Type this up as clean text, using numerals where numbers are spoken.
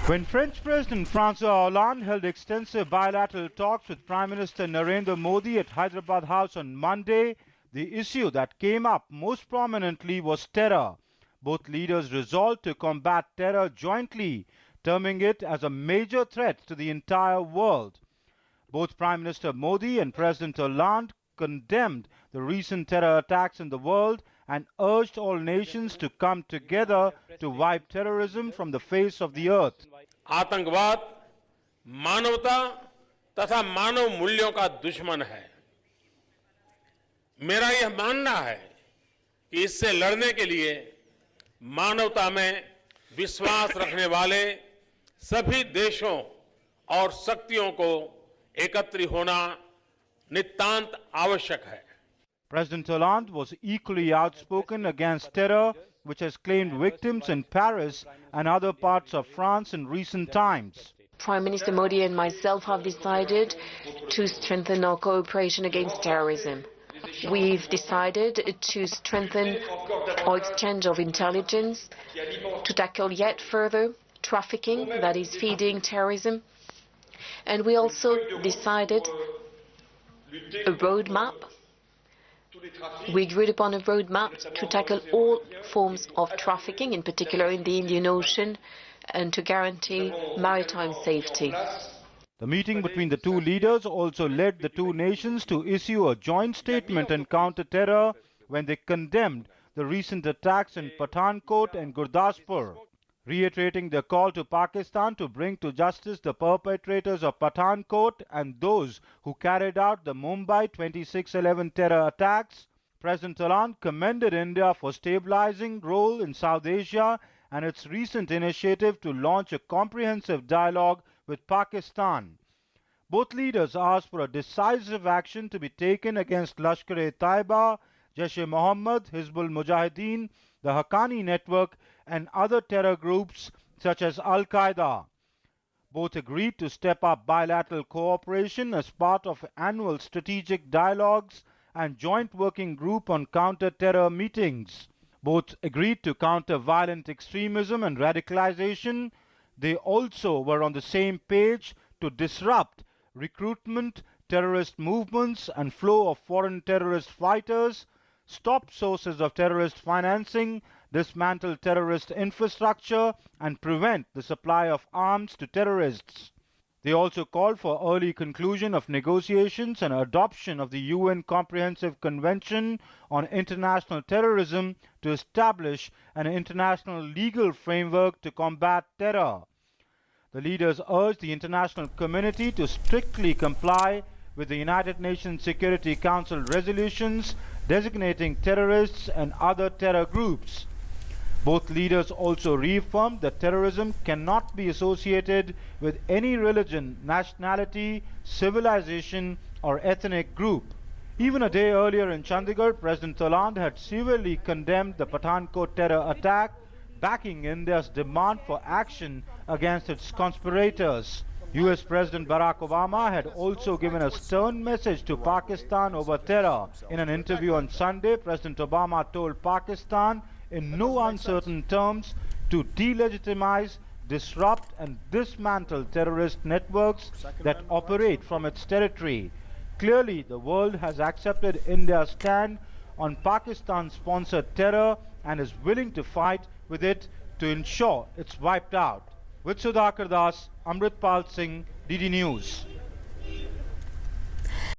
When French President François Hollande held extensive bilateral talks with Prime Minister Narendra Modi at Hyderabad House on Monday, the issue that came up most prominently was terror. Both leaders resolved to combat terror jointly, terming it as a major threat to the entire world. Both Prime Minister Modi and President Hollande condemned the recent terror attacks in the world and urged all nations to come together to wipe terrorism from the face of the earth. आतंकवाद मानवता तथा मानव मूल्यों का दुश्मन है। मेरा यह मानना है कि इससे लड़ने के लिए मानवता में विश्वास रखने वाले सभी देशों और शक्तियों को एकत्रित होना नितांत आवश्यक है। President Hollande was equally outspoken against terror, which has claimed victims in Paris and other parts of France in recent times. Prime Minister Modi and myself have decided to strengthen our cooperation against terrorism. We've decided to strengthen our exchange of intelligence, to tackle yet further trafficking that is feeding terrorism. And we also decided a roadmap. We agreed upon a roadmap to tackle all forms of trafficking, in particular in the Indian Ocean, and to guarantee maritime safety. The meeting between the two leaders also led the two nations to issue a joint statement on counter-terror when they condemned the recent attacks in Pathankot and Gurdaspur, reiterating their call to Pakistan to bring to justice the perpetrators of Pathankot and those who carried out the Mumbai 26/11 terror attacks. President Hollande commended India for stabilizing role in South Asia and its recent initiative to launch a comprehensive dialogue with Pakistan. Both leaders asked for a decisive action to be taken against Lashkar-e-Taiba, Jaish-e-Mohammed, Hizbul Mujahideen, the Haqqani network and other terror groups such as Al-Qaeda. Both agreed to step up bilateral cooperation as part of annual strategic dialogues and joint working group on counter-terror meetings. Both agreed to counter violent extremism and radicalization. They also were on the same page to disrupt recruitment, terrorist movements and flow of foreign terrorist fighters, stop sources of terrorist financing, dismantle terrorist infrastructure, and prevent the supply of arms to terrorists. They also called for early conclusion of negotiations and adoption of the UN Comprehensive Convention on International Terrorism to establish an international legal framework to combat terror. The leaders urged the international community to strictly comply with the United Nations Security Council resolutions designating terrorists and other terror groups. Both leaders also reaffirmed that terrorism cannot be associated with any religion, nationality, civilization, or ethnic group. Even a day earlier in Chandigarh, President Hollande had severely condemned the Pathankot terror attack, backing India's demand for action against its conspirators. US President Barack Obama had also given a stern message to Pakistan over terror. In an interview on Sunday, President Obama told Pakistan in no uncertain terms to delegitimize, disrupt and dismantle terrorist networks that operate from its territory. Clearly, the world has accepted India's stand on Pakistan-sponsored terror and is willing to fight with it to ensure it's wiped out. With Sudhakar Das, Amritpal Singh, DD News.